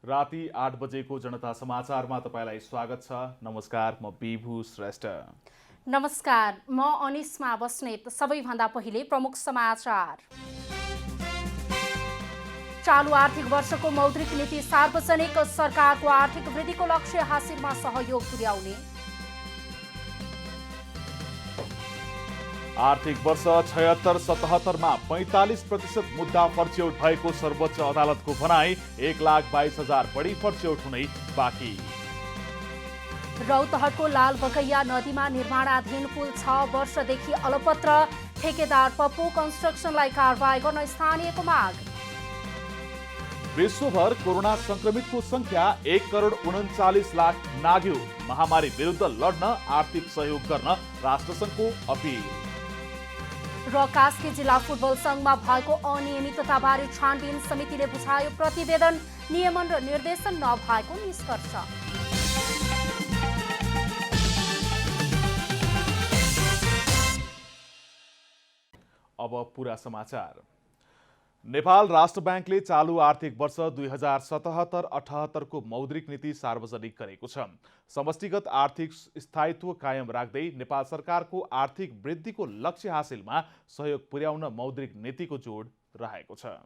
राति 8 बजेको जनता समाचारमा तपाईलाई स्वागत छ। नमस्कार, म विभु श्रेष्ठ। नमस्कार, म अनिस्मा बस्नेत। सबैभन्दा पहिले प्रमुख समाचार। चालु आर्थिक वर्षको मौद्रिक नीति सार्वजनिक। सरकारको आर्थिक वृद्धिको लक्ष्य हासिलमा सहयोग पुर्याउने। आर्थिक वर्ष 76-77 मा 45% मुद्दा फर्च्यौट भएको सर्वोच्च अदालतको भनाई। 1,22,000 बढी फर्च्यौट हुनै बाँकी। रौतहटको लालबगैया नदीमा निर्माणाधीन पुल 6 वर्षदेखि अलपत्र। ठेकेदार पप्पू कन्स्ट्रक्सनलाई कारबाही गर्न स्थानीयको माग। विश्वभर कोरोना संक्रमितको संख्या 1,39,00,000 नाग्यो। महामारी विरुद्ध लड्न आर्थिक सहयोग गर्न राष्ट्रसङ्घको अपिल। र कास्की जिल्ला फुटबल संघमा भएको अनियमितताबारे छानबिन समितिले बुझायो प्रतिवेदन। नियमन र निर्देशन नभएको निष्कर्ष। अब पूरा समाचार। नेपाल राष्ट्र ब्याङ्कले चालु आर्थिक वर्ष 2077-78 को मौद्रिक नीति सार्वजनिक गरेको छ। समष्टिगत आर्थिक स्थायित्व कायम राख्दै नेपाल सरकारको आर्थिक वृद्धिको लक्ष्य हासिलमा सहयोग पुर्याउन मौद्रिक नीतिको जोड रहेको छ।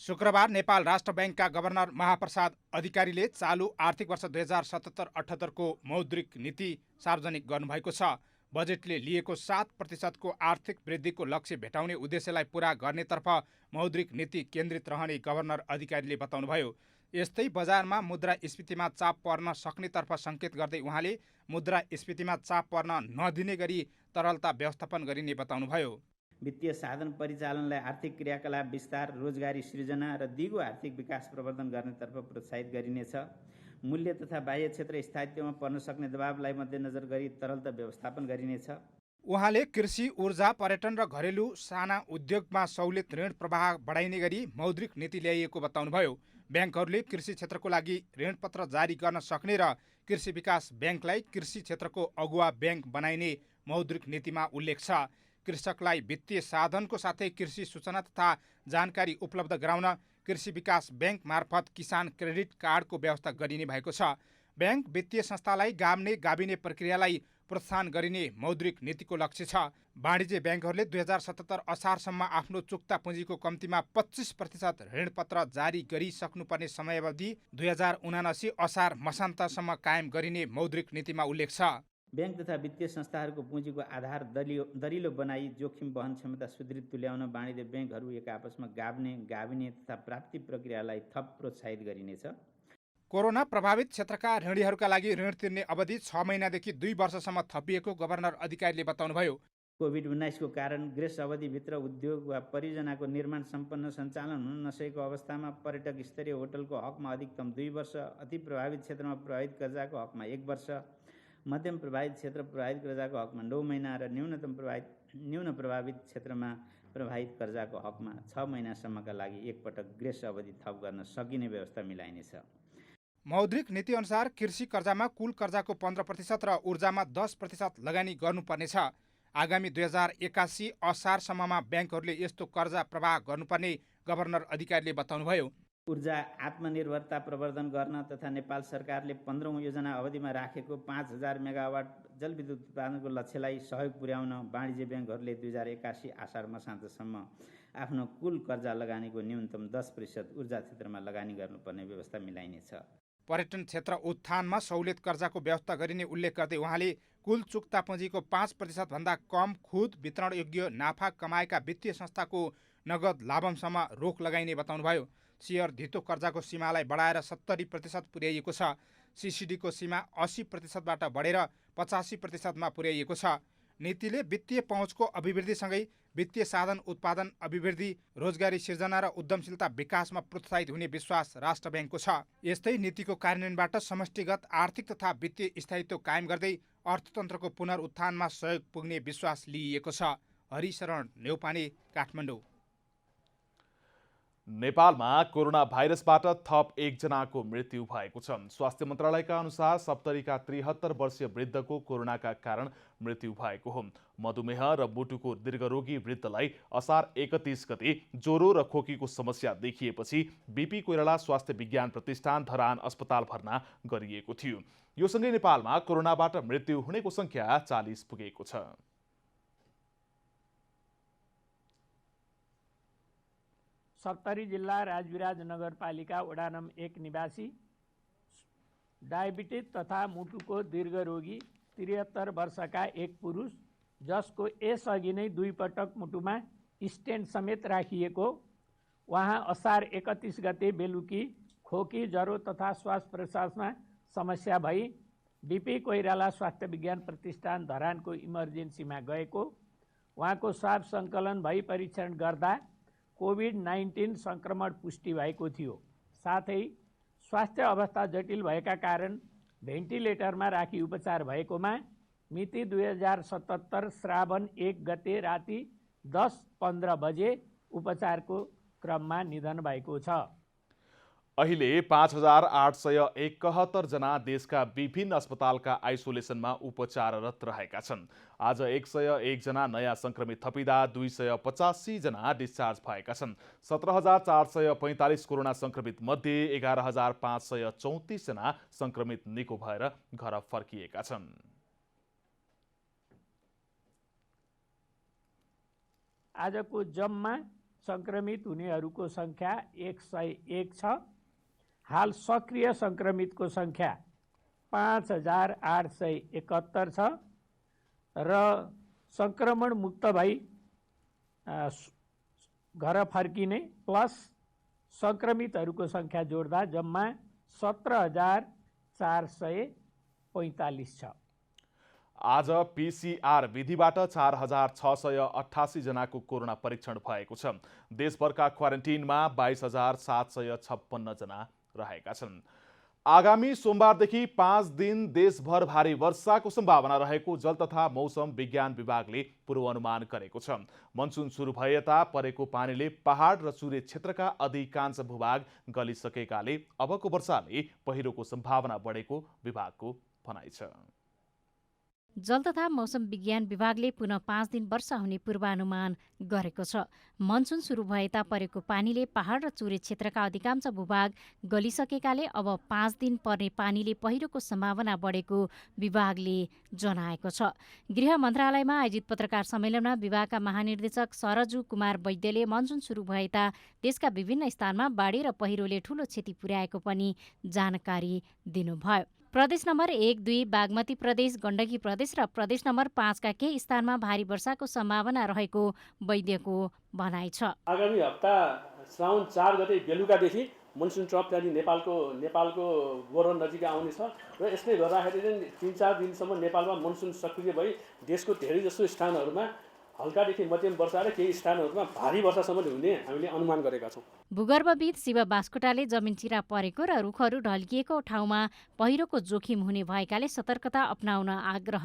शुक्रबार नेपाल राष्ट्र ब्याङ्कका गभर्नर महाप्रसाद अधिकारीले चालु आर्थिक वर्ष 2077-78 को मौद्रिक नीति सार्वजनिक गर्नुभएको छ। बजेटले लिएको 7% को आर्थिक वृद्धिको लक्ष्य भेटाउने उद्देश्यलाई पूरा गर्नेतर्फ मौद्रिक नीति केन्द्रित रहने गभर्नर अधिकारीले बताउनुभयो। यस्तै बजारमा मुद्रास्फीतिमा चाप पर्न सक्नेतर्फ सङ्केत गर्दै उहाँले मुद्रास्फीतिमा चाप पर्न नदिने गरी तरलता व्यवस्थापन गरिने बताउनुभयो। वित्तीय साधन परिचालनलाई आर्थिक क्रियाकलाप विस्तार, रोजगारी सृजना र दिगो आर्थिक विकास प्रवर्धन गर्नेतर्फ प्रोत्साहित गरिनेछ। मूल्य तथा बाह्य क्षेत्र स्थायित्वमा पर्न सक्ने दबावलाई मध्यनजर गरी तरलता व्यवस्थापन गरिनेछ। उहाँले कृषि, ऊर्जा, पर्यटन र घरेलु साना उद्योगमा सहुलियत ऋण प्रवाह बढाइने गरी मौद्रिक नीति ल्याइएको बताउनुभयो। ब्याङ्कहरूले कृषि क्षेत्रको लागि ऋणपत्र जारी गर्न सक्ने र कृषि विकास ब्याङ्कलाई कृषि क्षेत्रको अगुवा ब्याङ्क बनाइने मौद्रिक नीतिमा उल्लेख छ। कृषकलाई वित्तीय साधनको साथै कृषि सूचना तथा जानकारी उपलब्ध गराउन कृषि विकास ब्याङ्क मार्फत किसान क्रेडिट कार्डको व्यवस्था गरिने भएको छ। ब्याङ्क वित्तीय संस्थालाई गाबिने प्रक्रियालाई प्रोत्साहन गरिने मौद्रिक नीतिको लक्ष्य छ। वाणिज्य ब्याङ्कहरूले 2077 असारसम्म आफ्नो चुक्ता पुँजीको कम्तीमा 25% ऋणपत्र जारी गरिसक्नुपर्ने समयावधि 2079 असार मसान्तसम्म कायम गरिने मौद्रिक नीतिमा उल्लेख छ। ब्याङ्क तथा वित्तीय संस्थाहरूको पुँजीको आधार दरिलो बनाई जोखिम वहन क्षमता सुदृढ तुल्याउन वाणिज्य ब्याङ्कहरू एक आपसमा गाभिने तथा प्राप्ति प्रक्रियालाई थप प्रोत्साहित गरिनेछ। कोरोना प्रभावित क्षेत्रका ऋणीहरूका लागि ऋण तिर्ने अवधि 6 महिनादेखि 2 वर्षसम्म थपिएको गभर्नर अधिकारीले बताउनुभयो। कोभिड-19 को कारण ग्रेस अवधिभित्र उद्योग वा परियोजनाको निर्माण सम्पन्न सञ्चालन हुन नसकेको अवस्थामा पर्यटक स्तरीय होटलको हकमा अधिकतम 2 वर्ष, अति प्रभावित क्षेत्रमा प्रभावित कर्जाको हकमा 1 वर्ष, मध्यम प्रभावित क्षेत्र प्रभावित कर्जाको हकमा 9 महिना र न्यून प्रभावित क्षेत्रमा प्रभावित कर्जाको हकमा 6 महिनासम्मका लागि एकपटक ग्रेस अवधि थप गर्न सकिने व्यवस्था मिलाइनेछ। मौद्रिक नीति अनुसार कृषि कर्जामा कुल कर्जाको 15% र ऊर्जामा 10% लगानी गर्नुपर्नेछ। आगामी 2081 असारसम्ममा ब्याङ्कहरूले यस्तो कर्जा प्रवाह गर्नुपर्ने गभर्नर अधिकारीले बताउनुभयो। ऊर्जा आत्मनिर्भरता प्रवर्धन गर्न तथा नेपाल सरकारले 15औं योजना अवधिमा राखेको 5000 मेगावाट जलविद्युत उत्पादनको लक्ष्यलाई सहयोग पुर्याउन वाणिज्य ब्याङ्कहरूले 2081 असार मसान्तसम्म आफ्नो कुल कर्जा लगानीको न्यूनतम 10% ऊर्जा क्षेत्रमा लगानी गर्नुपर्ने व्यवस्था मिलाइनेछ। पर्यटन क्षेत्र उत्थानमा सहुलियत कर्जाको व्यवस्था गरिने उल्लेख गर्दै उहाँले कुल चुक्ता पुँजीको 5% भन्दा कम खुद वितरणयोग्य नाफा कमाएका वित्तीय संस्थाको नगद लाभमसम्म रोक लगाइने बताउनुभयो। सेयर धितो कर्जाको सीमालाई बढाएर 70% पुर्याइएको छ। सिसिडीको सीमा 80%बाट बढेर 85%मा पुर्याइएको छ। नीतिले वित्तीय पहुँचको अभिवृद्धिसँगै वित्तीय साधन उत्पादन अभिवृद्धि, रोजगारी सिर्जना र उद्यमशीलता विकासमा प्रोत्साहित हुने विश्वास राष्ट्र ब्याङ्कको छ। यस्तै नीतिको कार्यान्वयनबाट समष्टिगत आर्थिक तथा वित्तीय स्थायित्व कायम गर्दै अर्थतन्त्रको पुनरुत्थानमा सहयोग पुग्ने विश्वास लिइएको छ। हरिशरण नेउपाने, काठमाडौँ। नेपालमा कोरोना भाइरसबाट थप 1 जनाको मृत्यु भएको छ। स्वास्थ्य मन्त्रालयका अनुसार सप्तरीका 73 वर्षीय वृद्धको कोरोनाका कारण मृत्यु भएको हो। मधुमेह र मुटुको दीर्घरोगी वृद्धलाई असार 31 गते ज्वरो र खोकीको समस्या देखिएपछि बीपी कोइराला स्वास्थ्य विज्ञान प्रतिष्ठान धरान अस्पताल भर्ना गरिएको थियो। यो सँगै नेपालमा कोरोनाबाट मृत्यु हुनेको संख्या 40 पुगेको छ। सप्तरी जिल्ला राजविराज नगरपालिका वडा नम्बर 1 निवासी डायबिटिज तथा मुटुको दीर्घरोगी 73 वर्षका एक पुरुष जसको यसअघि नै 2 पटक मुटुमा स्टेन्ट समेत राखिएको, उहाँ असार 31 गते बेलुकी खोकी, ज्वरो तथा श्वास प्रश्वासमा समस्या भई बीपी कोइराला स्वास्थ्य विज्ञान प्रतिष्ठान धरानको इमर्जेन्सीमा गएको। उहाँको स्वाब सङ्कलन भई परीक्षण गर्दा कोभिड-19 सङ्क्रमण पुष्टि भएको थियो। साथै स्वास्थ्य अवस्था जटिल भएका कारण भेन्टिलेटरमा राखी उपचार भएकोमा मिति 2077 श्रावण 1 गते राति 10:15 बजे उपचारको क्रममा निधन भएको छ। अहिले 5871 जना देशका विभिन्न अस्पतालका आइसोलेसनमा उपचाररत रहेका छन्। आज 101 जना नयाँ संक्रमित थपिँदा 285 जना डिस्चार्ज भएका छन्। 17,445 कोरोना संक्रमित मध्ये 11,534 जना संक्रमित निको भएर घर फर्किएका छन्। आजको जम्मा संक्रमित हुनेहरूको संख्या 101 छ। हाल सक्रिय संक्रमितको संख्या 5871 छ र संक्रमण मुक्त भई घर फर्किने प्लस संक्रमितहरूको संख्या जोड्दा जम्मा 17,445 छ। आज पीसीआर विधिबाट 4,688 जनाको कोरोना परीक्षण भएको छ। देशभरका क्वारेन्टिनमा 22,756 जना रहेका छन्। आगामी सोमबारदेखि 5 दिन देशभर भारी वर्षाको सम्भावना रहेको जल तथा मौसम विज्ञान विभागले पूर्वानुमान गरेको छ। मनसुन सुरु भए यता परेको पानीले पहाड र चुरे क्षेत्रका अधिकांश भूभाग गलिसकेकाले अबको वर्षाले पहिरोको सम्भावना बढेको विभागको भनाइ छ। जल तथा मौसम विज्ञान विभागले पुनः 5 दिन वर्षा हुने पूर्वानुमान गरेको छ। मनसुन सुरु भए तापरेको पानीले पहाड र चुरे क्षेत्रका अधिकांश भूभाग गलिसकेकाले अब 5 दिन पर्ने पानीले पहिरोको सम्भावना बढेको विभागले जनाएको छ। गृह मन्त्रालयमा आयोजित पत्रकार सम्मेलनमा विभागका महानिर्देशक सरजु कुमार वैद्यले मनसुन सुरु भए ता देशका विभिन्न स्थानमा बाढी र पहिरोले ठूलो क्षति पुर्याएको पनि जानकारी दिनुभयो। प्रदेश नम्बर 1, 2 बागमती प्रदेश, गण्डकी प्रदेश र प्रदेश नम्बर 5 का केही स्थानमा भारी वर्षाको सम्भावना रहेको वैद्यको भनाइ छ। आगामी हप्ता श्रावण 4 गते बेलुकादेखि मनसुन ट्रप त्यहाँदेखि नेपालको बोर्डर नजिक आउने छ र यसले गर्दाखेरि चाहिँ 3-4 दिनसम्म नेपालमा मनसुन सक्रिय भई देशको धेरै जसो स्थानहरूमा हल्कादेखि मध्यम वर्षा र केही स्थानहरूमा भारी वर्षासम्म हुने हामीले अनुमान गरेका छौँ। भूगर्भविद शिव बास्कोटाले जमिनचिरा परेको र रुखहरू ढल्किएको ठाउँमा पहिरोको जोखिम हुने भएकाले सतर्कता अपनाउन आग्रह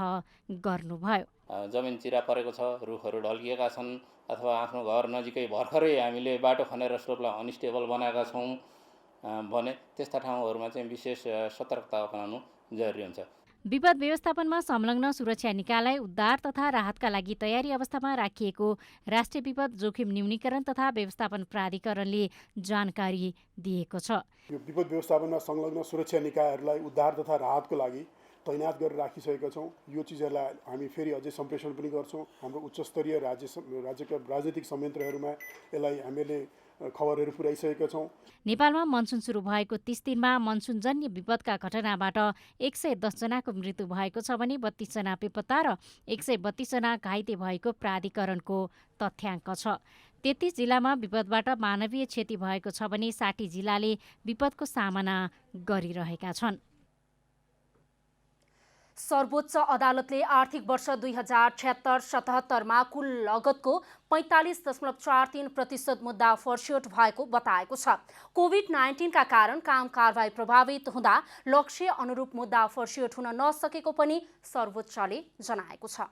गर्नुभयो। जमिनचिरा परेको छ, रुखहरू ढल्किएका छन् अथवा आफ्नो घर नजिकै भर्खरै हामीले बाटो खनेर स्लोपलाई अनस्टेबल बनाएका छौँ भने त्यस्ता ठाउँहरूमा चाहिँ विशेष सतर्कता अपनाउनु जरुरी हुन्छ। विपद व्यवस्थापनमा संलग्न सुरक्षा निकायलाई उद्धार तथा राहतका लागि तयारी अवस्थामा राखिएको राष्ट्रिय विपद जोखिम न्यूनीकरण तथा व्यवस्थापन प्राधिकरणले जानकारी दिएको छ। यो विपद व्यवस्थापनमा संलग्न सुरक्षा निकायहरूलाई उद्धार तथा राहतको लागि तैनात गरेर राखिसकेका छौँ। यो चिजहरूलाई हामी फेरि अझै सम्प्रेषण पनि गर्छौँ। हाम्रो उच्चस्तरीय राज्यका राजनीतिक संयन्त्रहरूमा यसलाई हामीले खबरहरू पुर्याइसकेका छौँ। नेपालमा मनसुन सुरु भएको 30 दिनमा मनसुनजन्य विपदका घटनाबाट 110 जनाको मृत्यु भएको छ भने 32 जना बेपत्ता र 132 जना घाइते भएको प्राधिकरणको तथ्याङ्क छ। 33 जिल्लामा विपदबाट मानवीय क्षति भएको छ भने 60 जिल्लाले विपदको सामना गरिरहेका छन्। सर्वोच्च अदालतले आर्थिक वर्ष 2076-77 मा कुल लगतको 45.43% मुद्दा फर्स्योट भएको बताएको छ। कोभिड-19 का कारण काम कारबाही प्रभावित हुँदा लक्ष्य अनुरूप मुद्दा फर्स्योट हुन नसकेको पनि सर्वोच्चले जनाएको छ।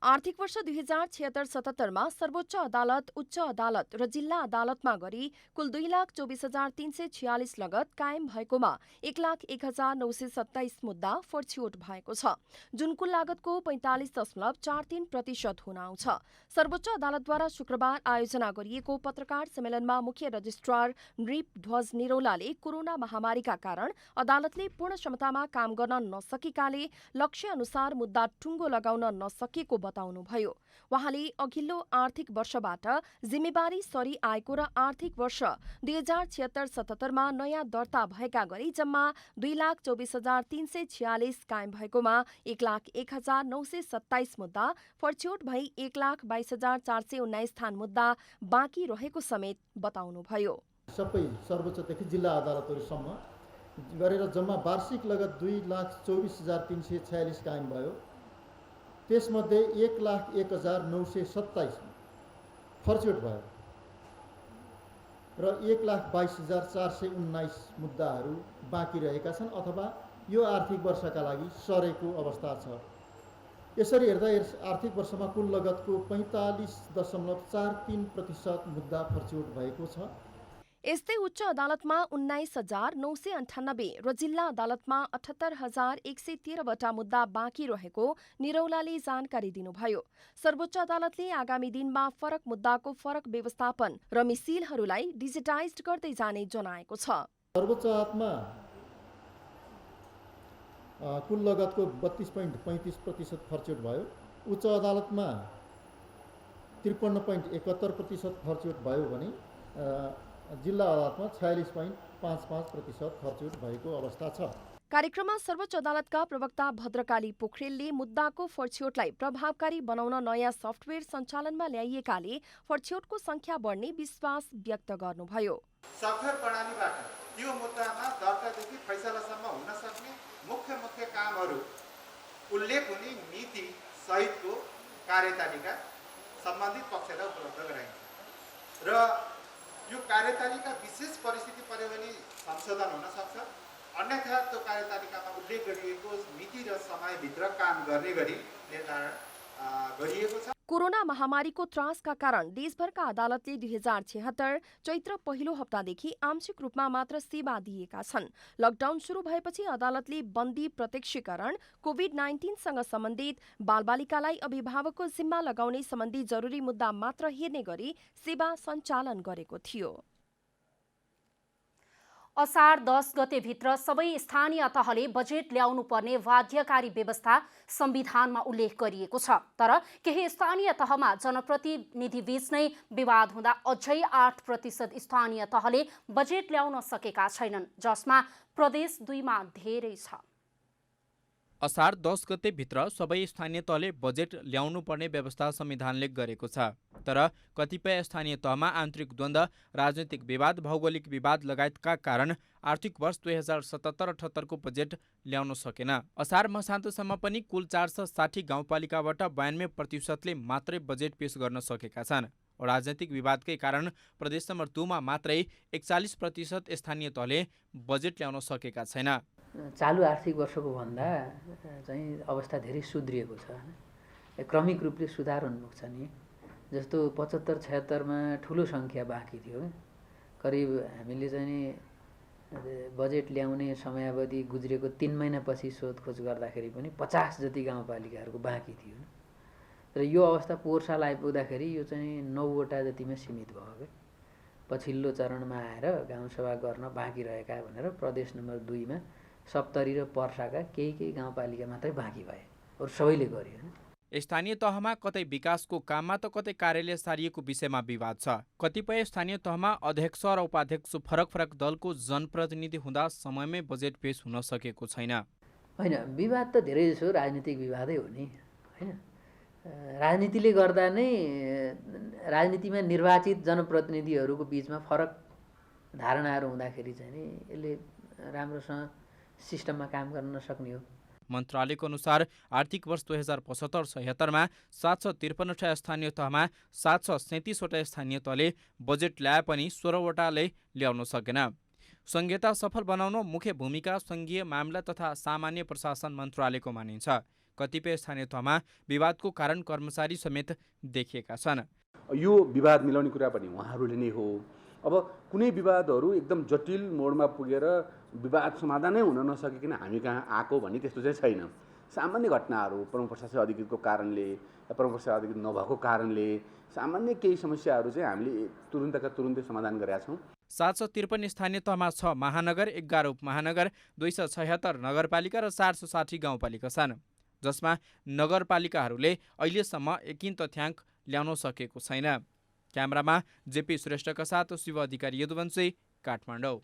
आर्थिक वर्ष 2076-77 सर्वोच्च अदालत, उच्च अदालत र जिल्ला अदालतमा गरी कुल 2,24,346 लगत कायम भएकोमा 1,01,927 मुद्दा फर्च्योट भएको छ, जुन कुल लागतको 45.43% हुन आउँछ। सर्वोच्च अदालतद्वारा शुक्रबार आयोजना गरिएको पत्रकार सम्मेलनमा मुख्य रजिस्ट्रार नृप ध्वज निरौलाले कोरोना महामारीका कारण अदालतले पूर्ण क्षमतामा काम गर्न नसकेकाले लक्ष्य अनुसार मुद्दा टुङ्गो लगाउन नसकेको बताउनुभयो। उहाँले अघिल्लो आर्थिक वर्षबाट जिम्मेवारी सरी आएको र आर्थिक वर्ष 2076-77 नयाँ दर्ता भएका गरी जम्मा 2,24,346 कायम भएकोमा 1,01,927 मुद्दा फर्च्योट भई 1,22,419 स्थान मुद्दा बाँकी रहेको समेत बताउनुभयो। सबै सर्वोच्चदेखि जिल्ला अदालतहरूसम्म गरेर जम्मा वार्षिक लगत 2,24,346 कायम भयो। त्यसमध्ये 1,01,927 फर्च्योट भयो र 1,22,419 मुद्दाहरू बाँकी रहेका छन् अथवा यो आर्थिक वर्षका लागि सरेको अवस्था छ। यसरी हेर्दा आर्थिक वर्षमा कुल लगतको 45.43% मुद्दा फर्च्योट भएको छ। यस्तै उच्च अदालतमा 19,998 र जिल्ला अदालतमा 78,113 वटा मुद्दा बाँकी रहेको निरौलाले जानकारी दिनुभयो। सर्वोच्च अदालतले आगामी दिनमा फरक मुद्दाको फरक व्यवस्थापन र मिसिलहरूलाई डिजिटाइज गर्दै जाने जनाएको छ। सर्वोच्च अदालतमा कुल लगतको 32.35% फर्च्योट भयो। उच्च अदालतमा 53.71% फर्च्योट भयो भने जिल्ला अदालतमा 46.55% फर्च्योट भएको अवस्था छ। कार्यक्रममा सर्वोच्च अदालतका प्रवक्ता भद्रकाली पोखरेलले मुद्दाको फर्च्योटलाई प्रभावकारी बनाउन नयाँ सफ्टवेयर सञ्चालनमा ल्याइएकाले फर्च्योटको संख्या बढ्ने विश्वास व्यक्त गर्नुभयो। सफ्टवेयर प्रणालीबाट यो मुद्दामा दर्तादेखि फैसलासम्म हुन सक्ने मुख्य कामहरू उल्लेख हुने नीति सहितको कार्यतालिका सम्बन्धित पक्षलाई उपलब्ध गराइन्छ र यो कार्यतालिका विशेष परिस्थिति पर्यो भने संशोधन हुन सक्छ। अन्यथा त्यो कार्यतालिकामा उल्लेख गरिएको मिति र समयभित्र काम गर्ने गरी निर्धारण गरिएको छ। कोरोना महामारीको त्रासका कारण देशभरका अदालतले 2076 चैत्र पहिलो हप्तादेखि आंशिक रूपमा मात्र सेवा दिएका छन्। लकडाउन सुरु भएपछि अदालतले बन्दी प्रत्यक्षीकरण, कोभिड-19 सँग सम्बन्धित बालबालिकालाई अभिभावकको जिम्मा लगाउने सम्बन्धी जरुरी मुद्दा मात्र हेर्ने गरी सेवा सञ्चालन गरेको थियो। असार 10 गतेभित्र सबै स्थानीय तहले बजेट ल्याउनु पर्ने बाध्यकारी व्यवस्था संविधानमा उल्लेख गरिएको छ। तर केही स्थानीय तहमा जनप्रतिनिधिबीच नै विवाद हुँदा अझै 8% स्थानीय तहले बजेट ल्याउन सकेका छैनन्, जसमा प्रदेश 2 मा धेरै छ। असार 10 गतेभित्र सबै स्थानीय तहले बजेट ल्याउनु पर्ने व्यवस्था संविधानले गरेको छ। तर कतिपय स्थानीय तहमा आन्तरिक द्वन्द्व, राजनीतिक विवाद, भौगोलिक विवाद लगायतका कारण आर्थिक वर्ष 2077-78 को बजेट ल्याउन सकेन। असार मसान्तसम्म पनि कुल 460 गाउँपालिकाबाट 92% मात्रै बजेट पेश गर्न सकेका छन्। राजनीतिक विवादकै कारण प्रदेश नम्बर 2 मा मात्रै 41% स्थानीय तहले बजेट ल्याउन सकेका छैन। चालु आर्थिक वर्षको भन्दा चाहिँ अवस्था धेरै सुध्रिएको छ। क्रमिक रूपले सुधार उन्मुख छ नि। जस्तो 75-76 मा ठुलो सङ्ख्या बाँकी थियो। करिब हामीले चाहिँ बजेट ल्याउने समयावधि गुज्रेको 3 महिनापछि सोधखोज गर्दाखेरि पनि 50 जति गाउँपालिकाहरूको बाँकी थियो। र यो अवस्था पोहोर साल आइपुग्दाखेरि यो चाहिँ 9 वटा जतिमा सीमित भयो के। पछिल्लो चरणमा आएर गाउँसभा गर्न बाँकी रहेका भनेर प्रदेश नम्बर 2 मा सप्तरी र पर्साका केही गाउँपालिका मात्रै बाँकी भए, अरू सबैले गर्यो। स्थानीय तहमा कतै विकासको काममा त कतै कार्यालय सारिएको विषयमा विवाद छ। कतिपय स्थानीय तहमा अध्यक्ष र उपाध्यक्ष फरक दलको जनप्रतिनिधि हुँदा समयमै बजेट पेश हुन सकेको छैन। होइन, विवाद त धेरै जसो राजनीतिक विवादै हो नि, होइन। राजनीतिले गर्दा नै राजनीतिमा निर्वाचित जनप्रतिनिधिहरूको बीचमा फरक धारणाहरू हुँदाखेरि चाहिँ नि यसले राम्रोसँग सिस्टममा काम गर्न नसक्ने हो। मन्त्रालयको अनुसार आर्थिक वर्ष 2075-76 मा 753 स्थानीय तहमा 737 वटा स्थानीय तहले बजेट ल्याए पनि 16 वटाले ल्याउन सकेन। संहिता सफल बनाउन मुख्य भूमिका संघीय मामला तथा सामान्य प्रशासन मन्त्रालयको मानिन्छ। कतिपय स्थानीय तहमा विवादको कारण कर्मचारी समेत देखिएका छन्। यो विवाद मिलाउने कुरा पनि उहाँहरूले नै हो। अब कुनै विवादहरू एकदम जटिल मोडमा पुगेर विवाद समाधानै हुन नसकिकन हामी कहाँ आएको भन्ने त्यस्तो चाहिँ छैन। सामान्य घटनाहरू प्रमुख प्रशासकीय अधिकृतको कारणले या प्रमुख प्रशासकीय अधिकृत नभएको कारणले सामान्य केही समस्याहरू चाहिँ हामीले तुरुन्तका तुरुन्तै समाधान गरेका छौँ। 753 स्थानीय तहमा 6 महानगर, 11 उपमहानगर, 276 नगरपालिका र 460 गाउँपालिका छन्, जसमा नगरपालिकाहरूले अहिलेसम्म एकिन तथ्याङ्क ल्याउन सकेको छैन। क्यामेरामा जेपी श्रेष्ठका साथ शिव अधिकारी, यदुवंशी, काठमाडौँ।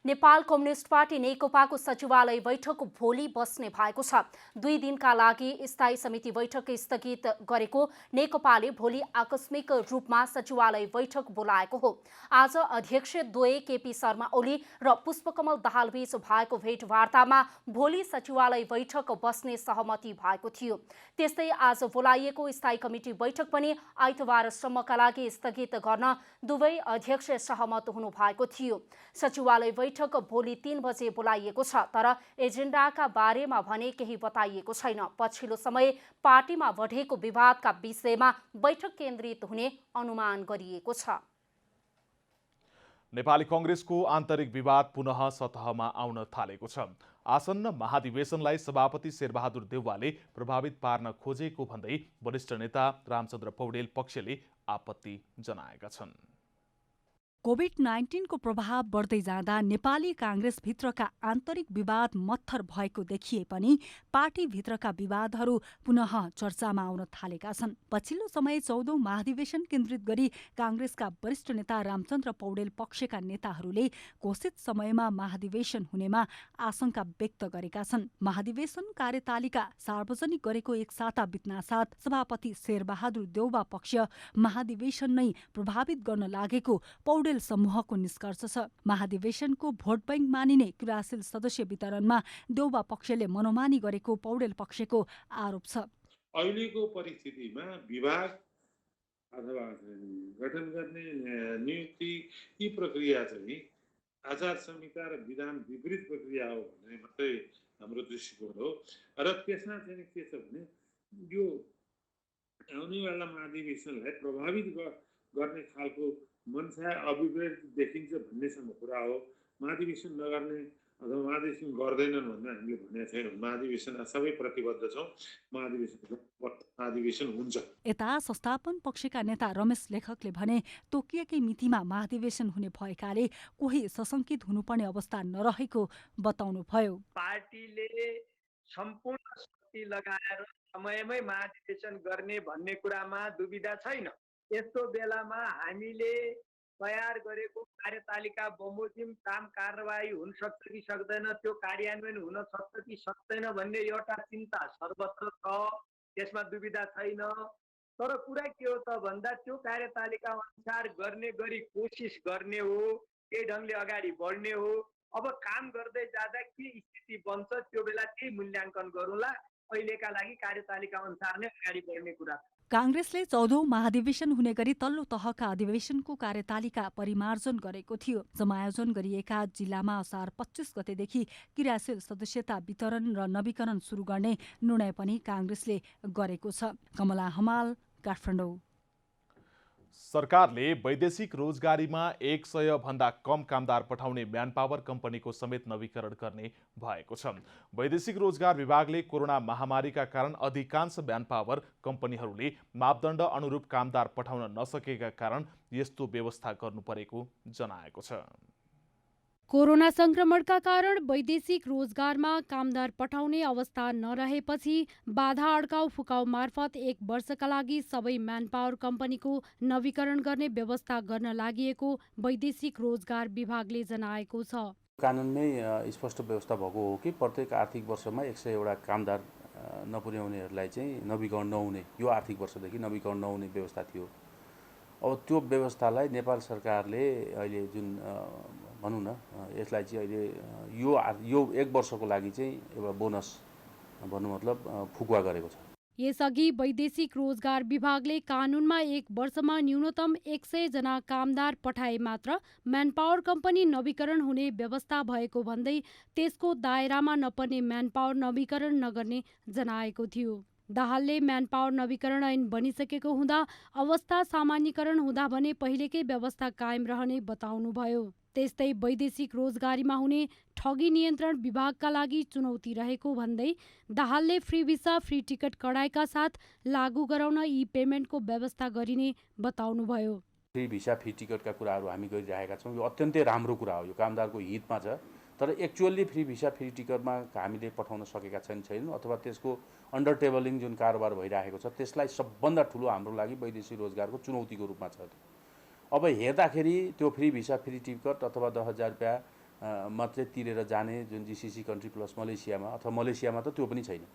नेपाल कम्युनिस्ट पार्टी नेकपाको सचिवालय बैठक भोलि बस्ने भएको छ। 2 दिनका लागि स्थायी समिति बैठक स्थगित गरेको नेकपाले भोलि आकस्मिक रूपमा सचिवालय बैठक बोलाएको हो। आज अध्यक्ष द्वय केपी शर्मा ओली र पुष्पकमल दाहालबीच भएको भेटवार्तामा भोलि सचिवालय बैठक बस्ने सहमति भएको थियो। त्यस्तै आज बोलाइएको स्थायी कमिटी बैठक पनि आइतबारसम्मका लागि स्थगित गर्न दुवै अध्यक्ष सहमत हुनु भएको थियो। सचिवालय बैठक भोलि 3 बजे बोलाइएको छ, तर एजेन्डाका बारेमा भने केही बताइएको छैन। पछिल्लो समय पार्टीमा बढेको विवादका विषयमा बैठक केन्द्रित हुने अनुमान गरिएको छ। नेपाली कांग्रेसको आन्तरिक विवाद पुनः सतहमा आउन थालेको छ। आसन्न महाधिवेशनलाई सभापति शेरबहादुर देउवाले प्रभावित पार्न खोजेको भन्दै वरिष्ठ नेता रामचन्द्र पौडेल पक्षले आपत्ति जनाएका छन्। कोभिड-19 को प्रभाव बढ्दै जाँदा नेपाली कांग्रेसभित्रका आन्तरिक विवाद मत्थर भएको देखिए पनि पार्टीभित्रका विवादहरू पुनः चर्चामा आउन थालेका छन्। पछिल्लो समय 14औं महाधिवेशन केन्द्रित गरी कांग्रेसका वरिष्ठ नेता रामचन्द्र पौडेल पक्षका नेताहरूले घोषित समयमा महाधिवेशन हुनेमा आशंका व्यक्त गरेका छन्। महाधिवेशन कार्यतालिका सार्वजनिक गरेको 1 साता बित्नासाथ सभापति शेरबहादुर देउवा पक्ष महाधिवेशन नै प्रभावित गर्न लागेको पौडेल समूहको निष्कर्ष छ। महाधिवेशनको भोट बैंक मानिने क्रियाशील सदस्य वितरणमा देउवा पक्षले मनोमानी गरेको पौडेल पक्षको आरोप छ। अहिलेको परिस्थितिमा विभाग अथवा गठन गर्ने नियुक्ति यी प्रक्रिया चाहिँ आचार संहिता र विधान विपरीत प्रक्रिया हो भन्ने मात्रै हाम्रो दृष्टिकोण हो। र त्यसमा चाहिँ के छ भने यो आउनेवाला महाधिवेशनलाई प्रभावित गर्ने खालको मनसा अभिप्रेत देखिन्छ भन्नेसम्म कुरा हो। महाधिवेशन नगर्ने अथवा महाधिवेशन गर्दैनन् भन्ने हामीले भनेका छैनौँ। महाधिवेशन सबै प्रतिबद्ध छौँ। महाधिवेशन हुन्छ। यता संस्थापन पक्षका नेता रमेश लेखकले भने तोकिएकै मितिमा महाधिवेशन हुने भएकाले कोही सशंकित हुनुपर्ने अवस्था नरहेको बताउनुभयो। पार्टीले सम्पूर्ण शक्ति लगाएर समयमै महाधिवेशन गर्ने भन्ने कुरामा दुविधा छैन। यस्तो बेलामा हामीले तयार गरेको कार्यतालिका बमोजिम काम कारबाही हुन सक्छ कि सक्दैन, त्यो कार्यान्वयन हुन सक्छ कि सक्दैन भन्ने एउटा चिन्ता सर्वत्र छ, त्यसमा दुविधा छैन। तर कुरा के हो त भन्दा त्यो कार्यतालिका अनुसार गर्ने गरी कोसिस गर्ने हो, त्यही ढङ्गले अगाडि बढ्ने हो। अब काम गर्दै जाँदा के स्थिति बन्छ त्यो बेला त्यही मूल्याङ्कन गरौँला। अहिलेका लागि कार्यतालिका अनुसार नै अगाडि बढ्ने कुरा। कांग्रेसले 14औं महाधिवेशन हुने गरी तल्लो तहका अधिवेशनको कार्यतालिका परिमार्जन गरेको थियो। समायोजन गरिएका जिल्लामा असार 25 गतेदेखि क्रियाशील सदस्यता वितरण र नवीकरण सुरु गर्ने निर्णय पनि कांग्रेसले गरेको छ। कमला हमाल, काठमाडौँ। सरकारले वैदेशिक रोजगारीमा 100 भन्दा कम कामदार पठाउने म्यानपावर कम्पनीको समेत नवीकरण गर्ने भएको छ। वैदेशिक रोजगार विभागले कोरोना महामारीका कारण अधिकांश म्यानपावर कम्पनीहरूले मापदण्ड अनुरूप कामदार पठाउन नसकेका कारण यस्तो व्यवस्था गर्नुपरेको जनाएको छ। कोरोना संक्रमणका कारण वैदेशिक रोजगारमा कामदार पठाउने अवस्था नरहेपछि बाधा अड्काउ फुकाउ मार्फत 1 वर्षका लागि सबै म्यानपावर कम्पनीको नवीकरण गर्ने व्यवस्था गर्न लागि वैदेशिक रोजगार विभागले जनाएको छ। कानुनमै स्पष्ट व्यवस्था भएको हो कि प्रत्येक आर्थिक वर्षमा 100 वटा कामदार नपुर्याउनेहरूलाई चाहिँ नवीकरण नहुने, यो आर्थिक वर्षदेखि नवीकरण नहुने व्यवस्था थियो। अब त्यो व्यवस्थालाई नेपाल सरकारले अहिले जुन भनौँ न यसलाई चाहिँ अहिले यो 1 वर्षको लागि चाहिँ एउटा बोनस भन्नु मतलब फुकुवा गरेको छ। यसअघि वैदेशिक रोजगार विभागले कानूनमा 1 वर्षमा न्यूनतम 100 जना कामदार पठाए मात्र म्यानपावर कम्पनी नवीकरण हुने व्यवस्था भएको भन्दै त्यसको दायरामा नपर्ने म्यानपावर नवीकरण नगर्ने जनाएको थियो। दाहालले म्यानपावर नवीकरण ऐन बनिसकेको हुँदा अवस्था सामान्यीकरण हुँदा भने पहिलेकै व्यवस्था कायम रहने बताउनुभयो। त्यस्तै वैदेशिक रोजगारीमा हुने ठगी नियन्त्रण विभागका लागि चुनौती रहेको भन्दै दाहालले फ्री भिसा फ्री टिकट कडाइका साथ लागू गराउन ई पेमेन्टको व्यवस्था गरिने बताउनुभयो। फ्री भिसा फ्री टिकटका कुराहरू हामी गरिरहेका छौँ। यो अत्यन्तै राम्रो कुरा हो, यो कामदारको हितमा छ। तर एक्चुअल्ली फ्री भिसा फ्री टिकटमा हामीले पठाउन सकेका छैनौँ अथवा त्यसको अन्डर टेबलिङ जुन कारोबार भइरहेको छ त्यसलाई सबभन्दा ठुलो हाम्रो लागि वैदेशिक रोजगारको चुनौतीको रूपमा छ। अब हेर्दाखेरि त्यो फ्री भिसा फ्री टिकट अथवा 10,000 रुपियाँ मात्रै तिरेर जाने जुन जिसिसी कन्ट्री प्लस मलेसियामा अथवा मलेसियामा त त्यो पनि छैन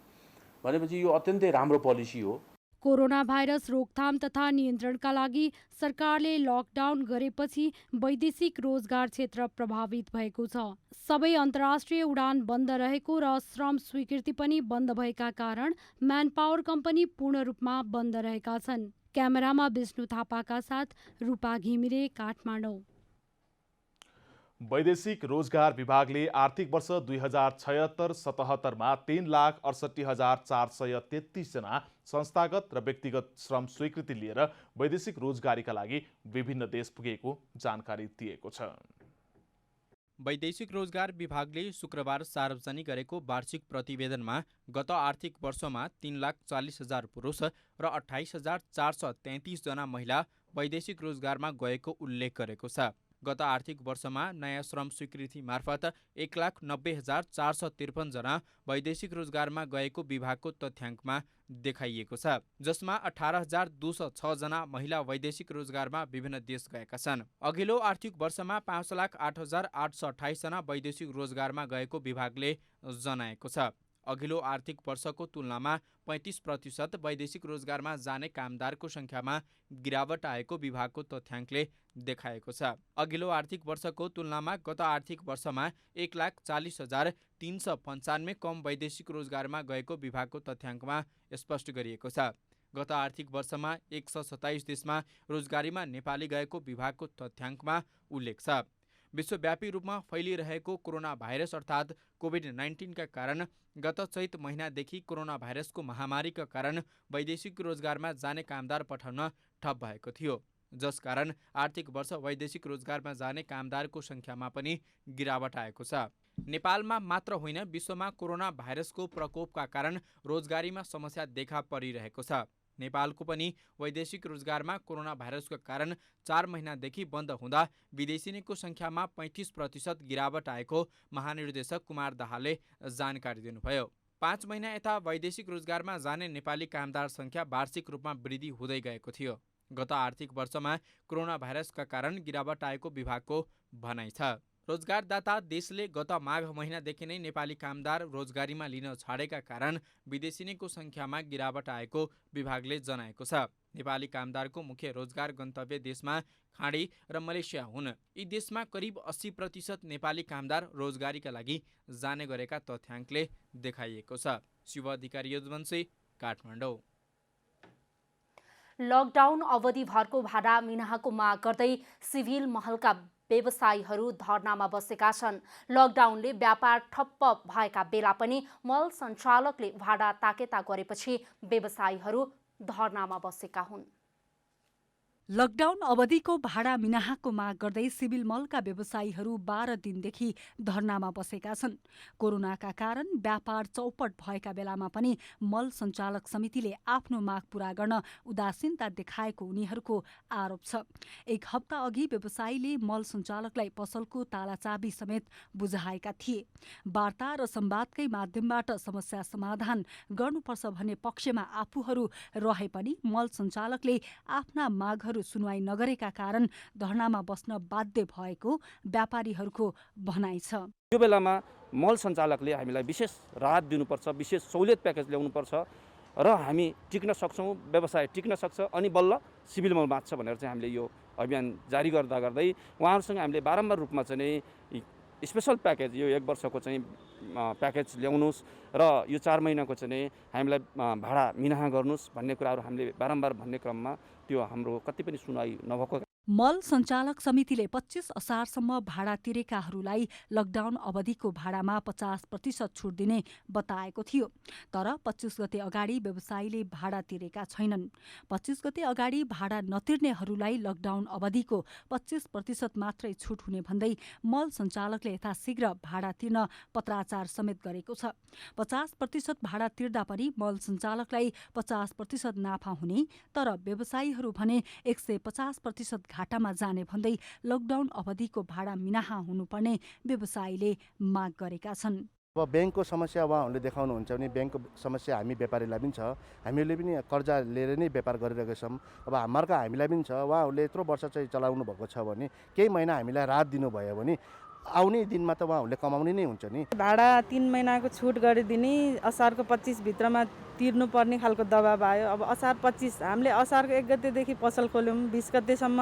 भनेपछि यो अत्यन्तै राम्रो पोलिसी हो। कोरोना भाइरस रोकथाम तथा नियन्त्रणका लागि सरकारले लकडाउन गरेपछि वैदेशिक रोजगार क्षेत्र प्रभावित भएको छ। सबै अन्तर्राष्ट्रिय उडान बन्द रहेको र श्रम स्वीकृति पनि बन्द भएका कारण म्यानपावर कम्पनी पूर्ण रूपमा बन्द रहेका छन्। क्यामेरामा विष्णु थापाका साथ रूपा घिमिरे, काठमाडौँ। वैदेशिक रोजगार विभागले आर्थिक वर्ष 2076-77मा 3,68,433 जना संस्थागत र व्यक्तिगत श्रम स्वीकृति लिएर वैदेशिक रोजगारीका लागि विभिन्न देश पुगेको जानकारी दिएको छ। वैदेशिक रोजगार विभागले शुक्रबार सार्वजनिक गरेको वार्षिक प्रतिवेदनमा गत आर्थिक वर्षमा 3,40,000 पुरुष र 28,433 जना महिला वैदेशिक रोजगारमा गएको उल्लेख गरेको छ। गत आर्थिक वर्षमा नयाँ श्रम स्वीकृति मार्फत 1,90,453 जना वैदेशिक रोजगारमा गएको विभागको तथ्याङ्कमा देखाइएको छ, जसमा 18,206 जना महिला वैदेशिक रोजगारमा विभिन्न देश गएका छन्। अघिल्लो आर्थिक वर्षमा 5,08,828 जना वैदेशिक रोजगारमा गएको विभागले जनाएको छ। अघिल्लो आर्थिक वर्षको तुलनामा 35% वैदेशिक रोजगारमा जाने कामदारको सङ्ख्यामा गिरावट आएको विभागको तथ्याङ्कले देखाएको छ। अघिल्लो आर्थिक वर्षको तुलनामा गत आर्थिक वर्षमा 1,40,395 कम वैदेशिक रोजगारमा गएको विभागको तथ्याङ्कमा स्पष्ट गरिएको छ। गत आर्थिक वर्षमा 127 देशमा रोजगारीमा नेपाली गएको विभागको तथ्याङ्कमा उल्लेख छ। विश्वव्यापी रूपमा फैलिरहेको कोरोना भाइरस अर्थात् कोभिड-19 का कारण गत चैत महिनादेखि कोरोना भाइरसको महामारीका कारण वैदेशिक रोजगारमा जाने कामदार पठाउन ठप भएको थियो, जसकारण आर्थिक वर्ष वैदेशिक रोजगारमा जाने कामदारको सङ्ख्यामा पनि गिरावट आएको छ। नेपालमा मात्र होइन, विश्वमा कोरोना भाइरसको प्रकोपका कारण रोजगारीमा समस्या देखा परिरहेको छ। नेपालको पनि वैदेशिक रोजगारमा कोरोना भाइरसको कारण 4 महिनादेखि बन्द हुँदा विदेशीको सङ्ख्यामा 35% गिरावट आएको महानिर्देशक कुमार दाहालले जानकारी दिनुभयो। 5 महिना यता वैदेशिक रोजगारमा जाने नेपाली कामदार सङ्ख्या वार्षिक रूपमा वृद्धि हुँदै गएको थियो। गत आर्थिक वर्षमा कोरोना भाइरसका कारण गिरावट आएको विभागको भनाइ छ। रोजगारदाता देशले गत माघ महिनादेखि नै नेपाली कामदार रोजगारीमा लिन छाडेका कारण विदेशीको सङ्ख्यामा गिरावट आएको विभागले जनाएको छ। नेपाली कामदारको मुख्य रोजगार गन्तव्य देशमा खाडी र मलेसिया हुन्। यी देशमा करिब 80% नेपाली कामदार रोजगारीका लागि जाने गरेका तथ्याङ्कले देखाइएको छ। शिव अधिकारी यदुवंशी, काठमाडौँ। लकडाउन अवधिभरको भाडा मिनाहको माग गर्दै सिभिल महलका व्यवसायीहरू धरनामा बसेका छन्। लकडाउनले व्यापार ठप्प भएका बेला पनि मल सञ्चालकले भाडा ताकेता गरेपछि व्यवसायीहरू धरनामा बसेका हुन्। लकडाउन अवधिको भाडा मिनाहाको माग गर्दै सिभिल मलका व्यवसायीहरू 12 दिनदेखि धरनामा बसेका छन्। कोरोनाका कारण व्यापार चौपट भएका बेलामा पनि मल सञ्चालक समितिले आफ्नो माग पूरा गर्न उदासीनता देखाएको उनीहरूको आरोप छ। एक हप्ता अघि व्यवसायीले मल सञ्चालकलाई पसलको तालाचाबी समेत बुझाएका थिए। वार्ता र संवादकै माध्यमबाट समस्या समाधान गर्नुपर्छ भन्ने पक्षमा आफूहरू रहे पनि मल सञ्चालकले आफ्ना मागहरू सुनवाई नगरेका कारण धरनामा बस्न बाध्य भएको व्यापारीहरूको भनाइ छ। यो बेलामा मल सञ्चालकले हामीलाई विशेष राहत दिनुपर्छ, विशेष सहुलियत प्याकेज ल्याउनुपर्छ र हामी टिक्न सक्छौँ, व्यवसाय टिक्न सक्छ, अनि बल्ल सिभिल मल बाँच्छ भनेर चाहिँ हामीले यो अभियान जारी गर्दै उहाँहरूसँग हामीले बारम्बार रूपमा चाहिँ स्पेसल प्याकेज यो 1 वर्षको चाहिँ प्याकेज ल्याउनुहोस् र यो 4 महिनाको चाहिँ हामीलाई भाडा मिनाहा गर्नुहोस् भन्ने कुराहरू हामीले बारम्बार भन्ने क्रममा त्यो हाम्रो कति पनि सुनवाई नभएको। मल सञ्चालक समितिले 25 असारसम्म भाडा तिरेकाहरूलाई लकडाउन अवधिको भाडामा 50% छुट दिने बताएको थियो। तर 25 गते अगाडि व्यवसायीले भाडा तिरेका छैनन्। 25 गते अगाडि भाडा नतिर्नेहरूलाई लकडाउन अवधिको 25% मात्रै छुट हुने भन्दै मल सञ्चालकले यथाशीघ्र भाडा तिर्न पत्राचार समेत गरेको छ। 50% भाडा तिर्दा पनि मल सञ्चालकलाई 50% नाफा हुने, तर व्यवसायीहरू भने 150% घाटामा जाने भन्दै लकडाउन अवधिको भाडा मिनाहा हुनुपर्ने व्यवसायीले माग गरेका छन्। अब ब्याङ्कको समस्या उहाँहरूले देखाउनुहुन्छ भने ब्याङ्कको समस्या हामी व्यापारीलाई पनि छ। हामीले पनि कर्जा लिएर नै व्यापार गरिरहेका छौँ। अब हाम्रोका हामीलाई पनि छ। उहाँहरूले यत्रो वर्ष चाहिँ चलाउनु भएको छ भने केही महिना हामीलाई राहत दिनुभयो भने आउने दिनमा त उहाँहरूले कमाउने नै हुन्छ नि। भाडा 3 महिनाको छुट गरिदिने, असारको 25 भित्रमा तिर्नुपर्ने खालको दबाब आयो। अब असार 25 हामीले असारको 1 गतेदेखि पसल खोल्यौँ, 20 गतेसम्म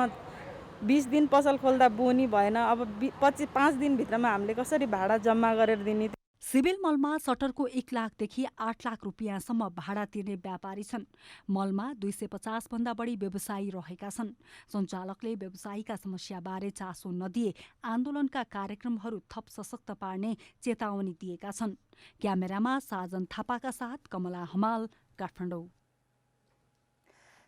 20 दिन पसल खोल्दा बोनी भएन। अब 5 दिनभित्रमा हामीले कसरी भाडा जम्मा गरेर दिने? सिभिल मलमा सटरको 1 लाखदेखि 8 लाख रुपियाँसम्म भाडा तिर्ने व्यापारी छन्। मलमा 250 भन्दा बढी व्यवसायी रहेका छन्। सञ्चालकले व्यवसायीका समस्याबारे चासो नदिए आन्दोलनका कार्यक्रमहरू थप सशक्त पार्ने चेतावनी दिएका छन्। क्यामेरामा साजन थापाका साथ कमला हमाल, काठमाडौँ।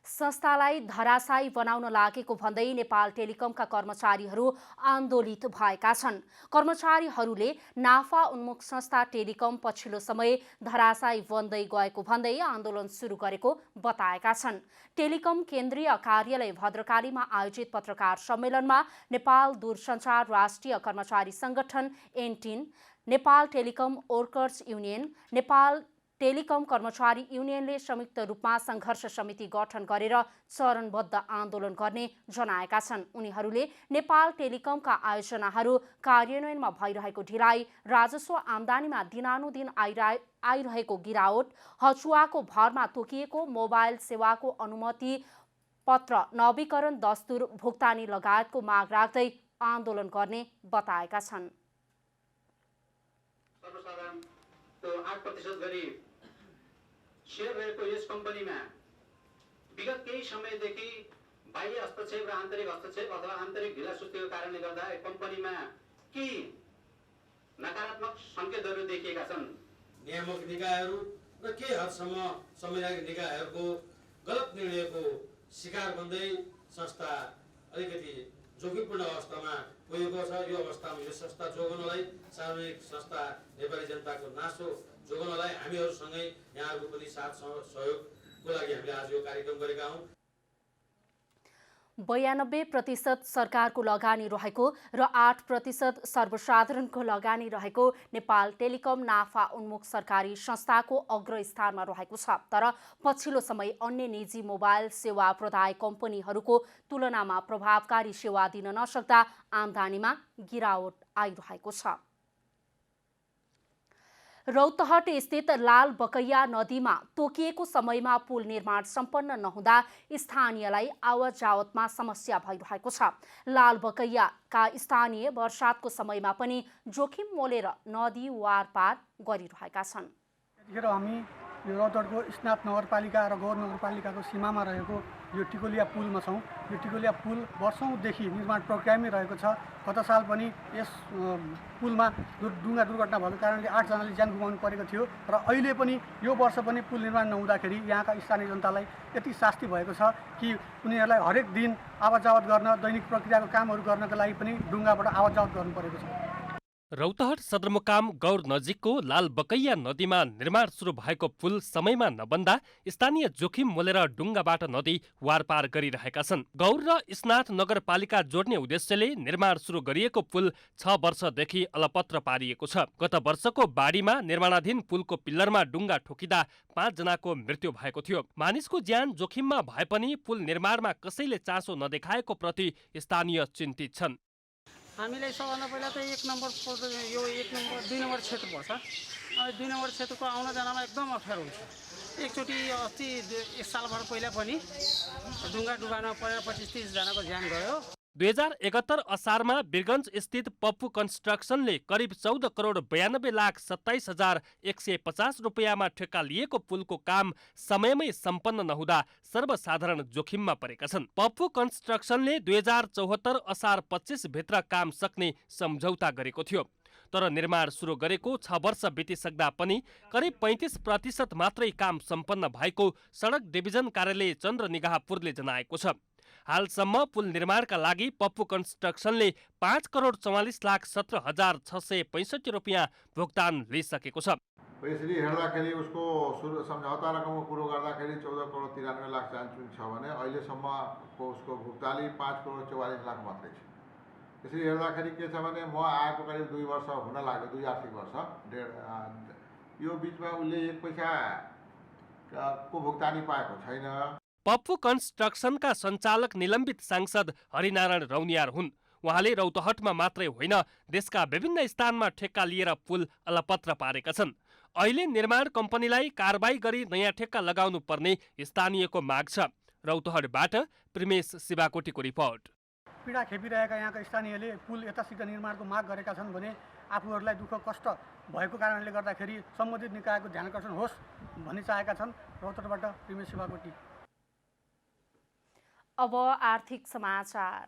संस्थालाई धराशायी बनाउन लागेको भन्दै नेपाल टेलिकमका कर्मचारीहरू आन्दोलित भएका छन्। कर्मचारीहरूले नाफा उन्मुख संस्था टेलिकम पछिल्लो समय धराशायी बन्दै गएको भन्दै आन्दोलन सुरु गरेको बताएका छन्। टेलिकम केन्द्रीय कार्यालय भद्रकालीमा आयोजित पत्रकार सम्मेलनमा नेपाल दूरसञ्चार राष्ट्रिय कर्मचारी संगठन एनटिन, Nepal telecom workers union, Nepal telecom कर्मचारी युनियनले संयुक्त रूपमा सङ्घर्ष समिति गठन गरेर चरणबद्ध आन्दोलन गर्ने जनाएका छन्। उनीहरूले नेपाल टेलिकमका आयोजनाहरू कार्यान्वयनमा भइरहेको ढिलाइ, राजस्व आम्दानीमा दिनानुदिन आइरहेको गिरावट, हचुवाको भरमा तोकिएको मोबाइल सेवाको अनुमति पत्र नवीकरण दस्तुर भुक्तानी लगायतको माग राख्दै आन्दोलन गर्ने बताएका छन्। 8% गरी शेयर रहेको यस कम्पनीमा विगत केही समयदेखि बाह्य हस्तक्षेप र आन्तरिक हस्तक्षेप अथवा आन्तरिक ढिलासुस्तीको कारणले गर्दा कम्पनीमा केही नकारात्मक सङ्केतहरू देखिएका छन्। नियामक निकायहरू र केही हदसम्म संवैधानिक निकायहरूको गलत निर्णयको शिकार बन्दै संस्था अलिकति जोखिमपूर्ण अवस्थामा पुगेको छ। यो अवस्थामा यो संस्था जोगाउनलाई, सार्वजनिक संस्था नेपाली जनताको नासो जोगाउनलाई हामीहरूसँगै यहाँहरूको पनि साथ सहयोगको लागि हामीले आज यो कार्यक्रम गरेका हौँ। 92% सरकारको लगानी रहेको र 8% सर्वसाधारणको लगानी रहेको नेपाल टेलिकम नाफा उन्मुख सरकारी संस्थाको अग्रस्थानमा रहेको छ। तर पछिल्लो समय अन्य निजी मोबाइल सेवा प्रदायक कम्पनीहरूको तुलनामा प्रभावकारी सेवा दिन नसक्दा आम्दानीमा गिरावट आइरहेको छ। रौतहट स्थित लाल बकैया नदीमा तोकिएको समयमा पुल निर्माण सम्पन्न नहुँदा स्थानीयलाई आवत जावतमा समस्या भइरहेको छ। लाल बकैयाका स्थानीय वर्षातको समयमा पनि जोखिम मोलेर नदी वारपार गरिरहेका छन्। यतिखेर हामी यो रौतहटको स्नात नगरपालिका र गौर नगरपालिकाको सीमामा रहेको यो टिकोलिया पुलमा छौँ। यो टिकोलिया पुल वर्षौँदेखि निर्माण प्रक्रियामै रहेको छ। गत साल पनि यस पुलमा डुङ्गा दुर्घटना भएको कारणले 8 जनाले ज्यान गुमाउनु परेको थियो र अहिले पनि यो वर्ष पनि पुल निर्माण नहुँदाखेरि यहाँका स्थानीय जनतालाई यति शास्ति भएको छ कि उनीहरूलाई हरेक दिन आवत जावत गर्न, दैनिक प्रक्रियाको कामहरू गर्नका लागि पनि डुङ्गाबाट आवत जावत गर्नु परेको छ। रौतहट सदरमुकाम गौर नजिकको लाल बकैया नदीमा निर्माण सुरु भएको पुल समयमा नबन्दा स्थानीय जोखिम मोलेर डुङ्गाबाट नदी वारपार गरिरहेका छन्। गौर र स्नात नगरपालिका जोड्ने उद्देश्यले निर्माण सुरु गरिएको पुल 6 वर्षदेखि अलपत्र पारिएको छ। गत वर्षको बाढीमा निर्माणाधीन पुलको पिल्लरमा डुङ्गा ठोकिँदा 5 जनाको मृत्यु भएको थियो। मानिसको ज्यान जोखिममा भए पनि पुल निर्माणमा कसैले चासो नदेखाएको प्रति स्थानीय चिन्तित छन्। हामीलाई सबभन्दा पहिला त 2 नम्बर क्षेत्र पर्छ। अब 2 नम्बर क्षेत्रको आउन जानमा एकदम अप्ठ्यारो हुन्छ। एकचोटि अस्ति 1 सालभर पहिला पनि डुङ्गा डुबानमा परेर 25-30 जनाको ज्यान गयो। 2071 असारमा वीरगञ्ज स्थित पप्पू कन्स्ट्रक्सनले करिब 14 करोड 92,27,150 रुपियाँमा ठेक्का लिएको पुलको काम समयमै सम्पन्न नहुँदा सर्वसाधारण जोखिममा परेका छन्। पप्पू कन्स्ट्रक्सनले 2074 असार 25 भित्र काम सक्ने सम्झौता गरेको थियो, तर निर्माण सुरु गरेको 6 वर्ष बितिसक्दा पनि करिब 35% मात्रै काम सम्पन्न भएको सडक डिभिजन कार्यालय चन्द्रनिगाहपुरले जनाएको छ। हालसम्म पुल निर्माणका लागि पप्पू कन्स्ट्रक्सनले 5 करोड 44,17,665 रुपियाँ भुक्तान लिइसकेको छ। यसरी हेर्दाखेरि उसको सम्झौता रकमको कुरो गर्दाखेरि 14 करोड 93 लाख चान्चुन छ भने अहिलेसम्मको उसको भुक्तानी 5 करोड 44 लाख मात्रै छ। यसरी हेर्दाखेरि के छ भने म आएको करिब 2 वर्ष हुन लाग्यो, 2 आर्थिक वर्ष यो बिचमा उसले 1 पैसा को भुक्तानी पाएको छैन। पप्पू कन्स्ट्रक्सनका सञ्चालक निलम्बित सांसद हरिनारायण रौनियार हुन्। उहाँले रौतहटमा मात्रै होइन, देशका विभिन्न स्थानमा ठेक्का लिएर पुल अलपत्र पारेका छन्। अहिले निर्माण कम्पनीलाई कारबाही गरी नयाँ ठेक्का लगाउनु पर्ने स्थानीयको माग छ। रौतहटबाट प्रिमेश शिवाकोटीको रिपोर्ट। पीडा खेपिरहेका यहाँका स्थानीयले पुल यथाशीघ्र निर्माणको माग गरेका छन् भने आफूहरूलाई दुःख कष्ट भएको कारणले गर्दाखेरि सम्बन्धित निकायको ध्यानकर्षण होस् भनी चाहेका छन्। रौतहटबाट प्रिमेश शिवाकोटी। अब आर्थिक समाचार।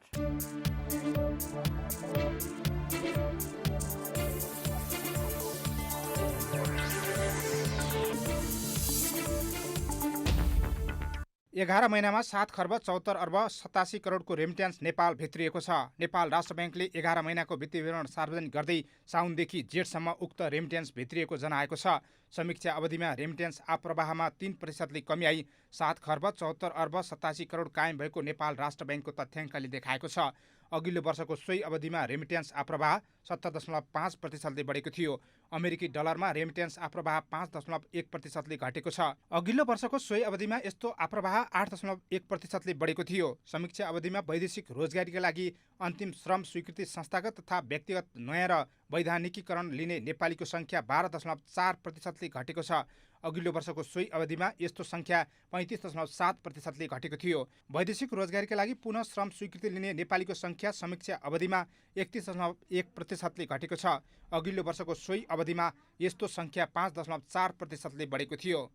एघार महिनामा 7 खर्ब 74 अर्ब 87 करोडको रेमिट्यान्स नेपाल भित्रिएको छ। नेपाल राष्ट्र ब्याङ्कले 11 महिनाको वित्तीय विवरण सार्वजनिक गर्दै साउनदेखि जेठसम्म उक्त रेमिट्यान्स भित्रिएको जनाएको छ। समीक्षा अवधिमा रेमिट्यान्स आप्रवाहमा 3% कमी आई 7 खर्ब 74 अर्ब 87 करोड कायम भएको नेपाल राष्ट्र ब्याङ्कको तथ्याङ्कले देखाएको छ। अघिल्लो वर्षको सोही अवधिमा रेमिट्यान्स आप्रवाह 70.5%ले बढेको थियो। अमेरिकी डलरमा रेमिट्यान्स आप्रवाह 5.1%ले घटेको छ। अघिल्लो वर्षको सोही अवधिमा यस्तो आप्रवाह 8.1%ले बढेको थियो। समीक्षा अवधिमा वैदेशिक रोजगारीका लागि अन्तिम श्रम स्वीकृति संस्थागत तथा व्यक्तिगत नयाँ र वैधानिकीकरण लिने नेपालीको सङ्ख्या 12.4%ले घटेको छ। अघिल्लो वर्षको सोही अवधिमा यस्तो सङ्ख्या 35.7%ले घटेको थियो। वैदेशिक रोजगारीका लागि पुनः श्रम स्वीकृति लिने नेपालीको सङ्ख्या समीक्षा अवधिमा 31.1%ले घटेको छ। अघिल्लो वर्षको सोही अवधिमा यस्तो सङ्ख्या 5.4%ले बढेको थियो।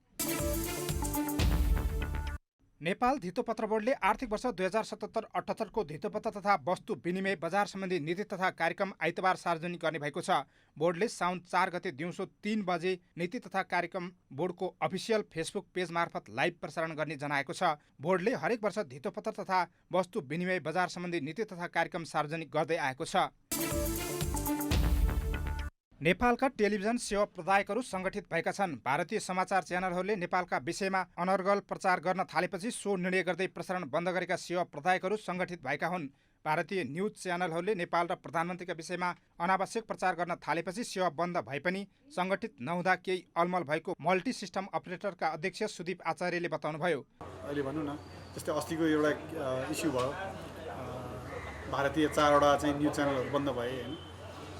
नेपाल धितोपत्र बोर्डले आर्थिक वर्ष 2077-78 को धितोपत्र तथा वस्तु विनिमय बजार सम्बन्धी नीति तथा कार्यक्रम आइतबार सार्वजनिक गर्ने भएको छ। बोर्डले साउन 4 गते दिउँसो 3 बजे नीति तथा कार्यक्रम बोर्डको अफिसियल फेसबुक पेज मार्फत लाइभ प्रसारण गर्ने जनाएको छ। बोर्डले हरेक वर्ष धितोपत्र तथा वस्तु विनिमय बजार सम्बन्धी नीति तथा कार्यक्रम सार्वजनिक गर्दै आएको छ। नेपालका टेलिभिजन सेवा प्रदायकहरू सङ्गठित भएका छन्। भारतीय समाचार च्यानलहरूले नेपालका विषयमा अनर्गल प्रचार गर्न थालेपछि सो निर्णय गर्दै प्रसारण बन्द गरेका सेवा प्रदायकहरू सङ्गठित भएका हुन्। भारतीय न्युज च्यानलहरूले नेपाल र प्रधानमन्त्रीका विषयमा अनावश्यक प्रचार गर्न थालेपछि सेवा बन्द भए पनि सङ्गठित नहुँदा केही अलमल भएको मल्टी सिस्टम अपरेटरका अध्यक्ष सुदीप आचार्यले बताउनुभयो। अहिले भनौँ न, जस्तै अस्तिको एउटा इस्यु भयो, भारतीय 4वटा चाहिँ न्युज च्यानलहरू बन्द भए होइन।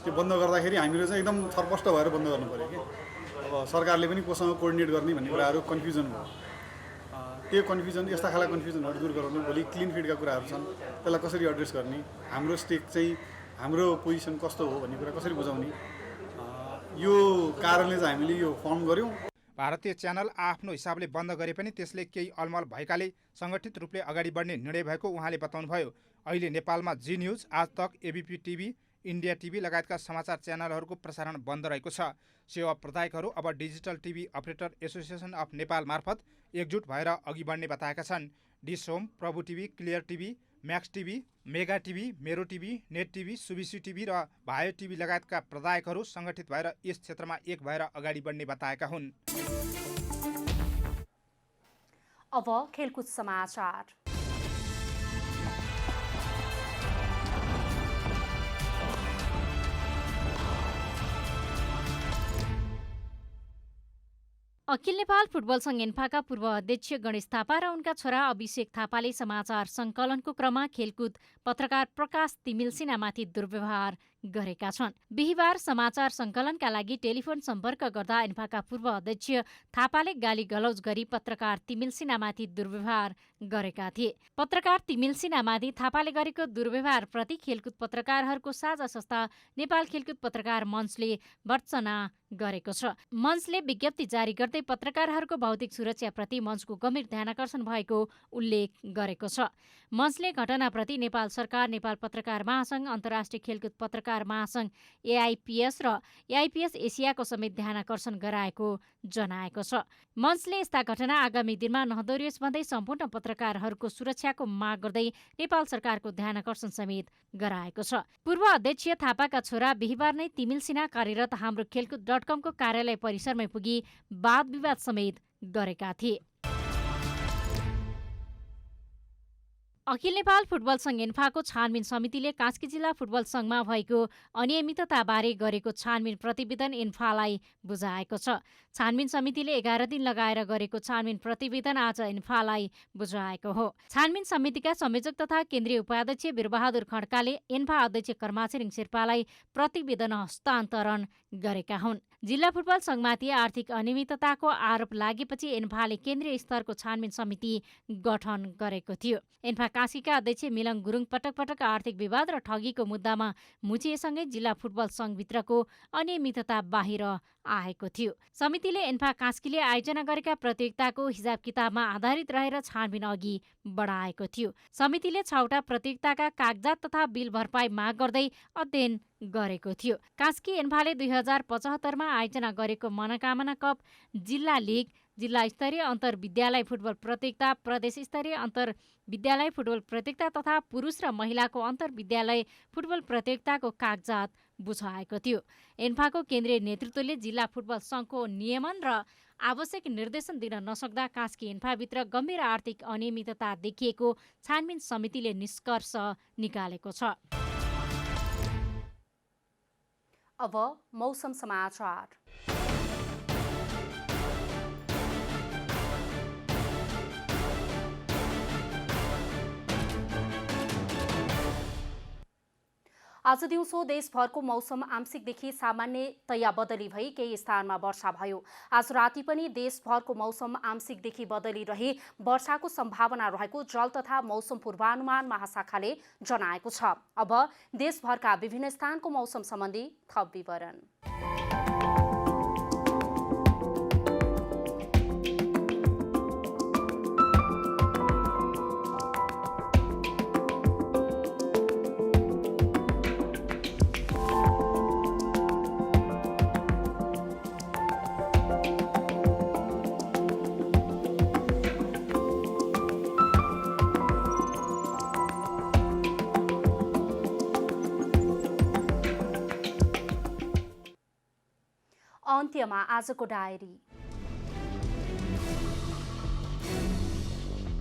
त्यो बन्द गर्दाखेरि हामीले चाहिँ एकदम छरपष्ट भएर बन्द गर्नु पऱ्यो कि। अब सरकारले पनि कोसँग कोअर्डिनेट गर्ने भन्ने कुराहरू कन्फ्युजन भयो। त्यो कन्फ्युजन, यस्ता खालका कन्फ्युजनहरू दूर गराउनु, भोलि क्लिन फिडका कुराहरू छन्, त्यसलाई कसरी एड्रेस गर्ने, हाम्रो स्टेक चाहिँ हाम्रो पोजिसन कस्तो हो भन्ने कुरा कसरी बुझाउने, यो कारणले चाहिँ हामीले यो फर्म गऱ्यौँ। भारतीय च्यानल आफ्नो हिसाबले बन्द गरे पनि त्यसले केही अलमल भएकाले सङ्गठित रूपले अगाडि बढ्ने निर्णय भएको उहाँले बताउनुभयो। अहिले नेपालमा जी न्युज, आज तक, एबिपी टिभी, इन्डिया टिभी लगायतका समाचार च्यानलहरूको प्रसारण बन्द रहेको छ। सेवा प्रदायकहरू अब digital TV operator association of Nepal मार्फत एकजुट भएर अघि बढ्ने बताएका छन्। डिस होम, प्रभु TV, clear TV, Max TV, mega TV, मेरो टिभी, नेट टिभी, सुबिसी टिभी र भायो टिभी लगायतका प्रदायकहरू सङ्गठित भएर यस क्षेत्रमा एक भएर अगाडि बढ्ने बताएका हुन्। अब खेलकुद समाचार। अखिल नेपाल फुटबल सङ्घ एन्फाका पूर्व अध्यक्ष गणेश थापा र उनका छोरा अभिषेक थापाले समाचार सङ्कलनको क्रममा खेलकुद पत्रकार प्रकाश तिमिल सिन्हामाथि दुर्व्यवहार गरेका छन्। बिहिबार समाचार सङ्कलनका लागि टेलिफोन सम्पर्क गर्दा इन्फाका पूर्व अध्यक्ष थापाले गाली गलौज गरी पत्रकार तिमिल सिन्हामाथि दुर्व्यवहार गरेका थिए। पत्रकार तिमिल सिन्हामाथि थापाले गरेको दुर्व्यवहारप्रति खेलकुद पत्रकारहरूको साझा संस्था नेपाल खेलकुद पत्रकार मञ्चले भर्त्सना गरेको छ। मञ्चले विज्ञप्ति जारी गर्दै पत्रकारहरूको भौतिक सुरक्षाप्रति मञ्चको गम्भीर ध्यानाकर्षण भएको उल्लेख गरेको छ। मञ्चले घटनाप्रति नेपाल सरकार, नेपाल पत्रकार महासङ्घ, अन्तर्राष्ट्रिय खेलकुद पत्रकार महासङ्घ एआइपिएस र एआइपिएस एसियाको समेत ध्यानाकर्षण गराएको जनाएको छ। मञ्चले यस्ता घटना आगामी दिनमा नदोहोरियोस् भन्दै सम्पूर्ण पत्रकारहरूको सुरक्षाको माग गर्दै नेपाल सरकारको ध्यानाकर्षण समेत गराएको छ। पूर्व अध्यक्ष थापाका छोरा बिहिबार नै तिमिल सिन्हा कार्यरत हाम्रो खेलकुद.com को कार्यालय परिसरमै पुगी वाद विवाद समेत गरेका थिए। अखिल नेपाल फुटबल सङ्घ एन्फाको छानबिन समितिले कास्की जिल्ला फुटबल सङ्घमा भएको अनियमितताबारे गरेको छानबिन प्रतिवेदन एन्फालाई बुझाएको छ। छानबिन समितिले 11 दिन लगाएर गरेको छानबिन प्रतिवेदन आज एन्फालाई बुझाएको हो। छानबिन समितिका संयोजक तथा केन्द्रीय उपाध्यक्ष वीरबहादुर खड्काले एन्फा अध्यक्ष कर्माछिरिङ शेर्पालाई प्रतिवेदन हस्तान्तरण गरेका हुन्। जिल्ला फुटबल सङ्घमाथि आर्थिक अनियमितताको आरोप लागेपछि एन्फाले केन्द्रीय स्तरको छानबिन समिति गठन गरेको थियो। एन्फा कास्कीका अध्यक्ष मिलङ गुरुङ पटक पटक आर्थिक विवाद र ठगीको मुद्दामा मुछिएसँगै जिल्ला फुटबल सङ्घभित्रको अनियमितता बाहिर आएको थियो। समितिले एन्फा कास्कीले आयोजना गरेका प्रतियोगिताको हिसाब किताबमा आधारित रहेर छानबिन अघि बढाएको थियो। समितिले 6वटा प्रतियोगिताका कागजात तथा बिल भरपाई माग गर्दै अध्ययन गरेको थियो। कास्की एन्फाले 2075मा आयोजना गरेको मनोकामना कप, जिल्ला लिग, जिल्ला स्तरीय अन्तर्विद्यालय फुटबल प्रतियोगिता, प्रदेश स्तरीय अन्तर्विद्यालय फुटबल प्रतियोगिता तथा पुरुष र महिलाको अन्तर्विद्यालय फुटबल प्रतियोगिताको कागजात बुझाएको थियो। एन्फाको केन्द्रीय नेतृत्वले जिल्ला फुटबल सङ्घको नियमन र आवश्यक निर्देशन दिन नसक्दा कास्की एन्फाभित्र गम्भीर आर्थिक अनियमितता देखिएको छानबिन समितिले निष्कर्ष निकालेको छ। अब मौसम समाचार। आज दिउँसो देशभरको मौसम आंशिकदेखि सामान्यतया बदली भई केही स्थानमा वर्षा भयो। आज राति पनि देशभरको मौसम आंशिकदेखि बदली रही वर्षाको सम्भावना रहेको जल तथा मौसम पूर्वानुमान महाशाखाले जनाएको छ। अब देशभरका विभिन्न स्थानको मौसम सम्बन्धी थप विवरण। अन्त्यमा आजको डायरी।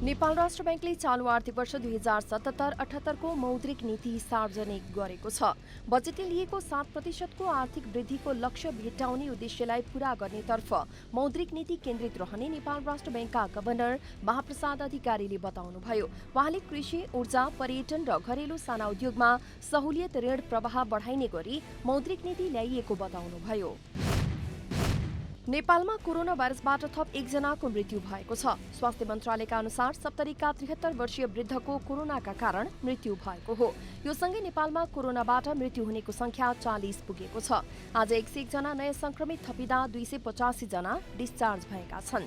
नेपाल राष्ट्र ब्याङ्कले चालु आर्थिक वर्ष 2077-78 को मौद्रिक नीति सार्वजनिक गरेको छ। बजेटले लिएको 7% को आर्थिक वृद्धिको लक्ष्य भेट्टाउने उद्देश्यलाई पूरा गर्नेतर्फ मौद्रिक नीति केन्द्रित रहने नेपाल राष्ट्र ब्याङ्कका गभर्नर महाप्रसाद अधिकारीले बताउनुभयो। उहाँले कृषि, ऊर्जा, पर्यटन र घरेलु साना उद्योगमा सहुलियत ऋण प्रवाह बढाइने गरी मौद्रिक नीति ल्याइएको बताउनुभयो। नेपालमा कोरोना भाइरसबाट थप 1 जनाको मृत्यु भएको छ। स्वास्थ्य मन्त्रालयका अनुसार 70का 73 वर्षीय वृद्धको कोरोनाका कारण मृत्यु भएको हो। यो सँगै नेपालमा कोरोनाबाट मृत्यु हुनेको संख्या 40 पुगेको छ। आज 101 जना नयाँ संक्रमित थपिँदा 285 जना डिस्चार्ज भएका छन्।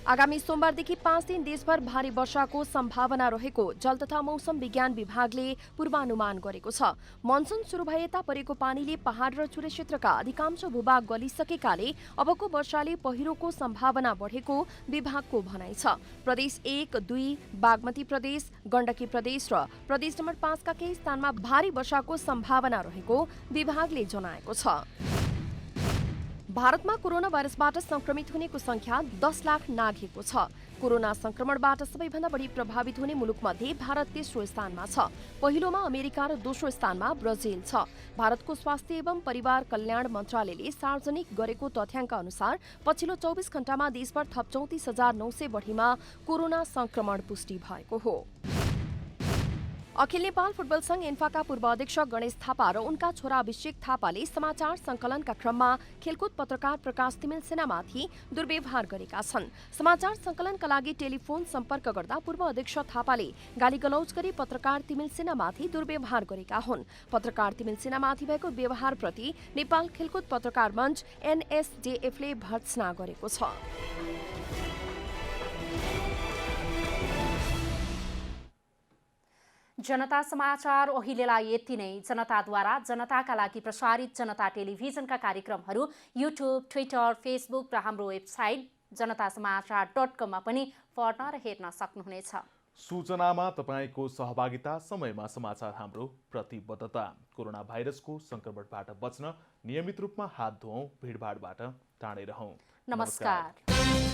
आगामी सोमबारदेखि 5 दिन देशभर भारी वर्षाको सम्भावना रहेको जल तथा मौसम विज्ञान विभागले पूर्वानुमान गरेको छ। मनसुन सुरु भए यता परेको पानीले पहाड र चुरे क्षेत्रका अधिकांश भूभाग गलिसकेकाले अबको वर्षाले पहिरोको सम्भावना बढेको विभागको भनाइ छ। प्रदेश 1, 2, बागमती प्रदेश, गण्डकी प्रदेश र प्रदेश नम्बर 5 का केही स्थानमा भारी वर्षाको सम्भावना रहेको विभागले जनाएको छ। भारतमा कोरोना भाइरसबाट संक्रमित हुनेको संख्या 10 लाख नाघेको छ। कोरोना संक्रमणबाट सबैभन्दा बढी प्रभावित हुने मुलुकमध्ये भारत तेस्रो स्थानमा छ। पहिलोमा अमेरिका र दोस्रो स्थानमा ब्राजिल छ। भारतको स्वास्थ्य एवं परिवार कल्याण मन्त्रालयले सार्वजनिक गरेको तथ्याङ्क अनुसार पछिल्लो 24 घण्टामा देशभर थप 34,900 बढीमा कोरोना संक्रमण पुष्टि भएको हो। अखिल नेपाल फुटबल संघ इन्फाका पूर्व अध्यक्ष गणेश थापा र उनका छोरा अभिषेक थापाले समाचार संकलनका क्रममा खेलकुद पत्रकार प्रकाश तिमिल सेनामाथि दुर्व्यवहार गरेका छन्। समाचार संकलनका लागि टेलिफोन सम्पर्क गर्दा पूर्व अध्यक्ष थापाले गालीगलौज गरी पत्रकार तिमिल सेनामाथि दुर्व्यवहार गरेका हुन्। पत्रकार तिमिल सेनामाथि भएको व्यवहारप्रति नेपाल खेलकुद पत्रकार मञ्च एनएसजेएफले भर्त्सना गरेको छ। जनता समाचार अहिलेलाई यति नै। जनताद्वारा जनताका लागि प्रसारित जनता टेलिभिजनका कार्यक्रमहरू युट्युब, ट्विटर, फेसबुक र हाम्रो वेबसाइट जनतासमाचार.com मा पनि पढ्न र हेर्न सक्नुहुनेछ। सूचनामा तपाईँको सहभागिता, समयमा समाचार हाम्रो प्रतिबद्धता। कोरोना भाइरसको संक्रमणबाट बच्न नियमित रूपमा हात धुऔं, भिडभाडबाट टाढै रहौं। नमस्कार।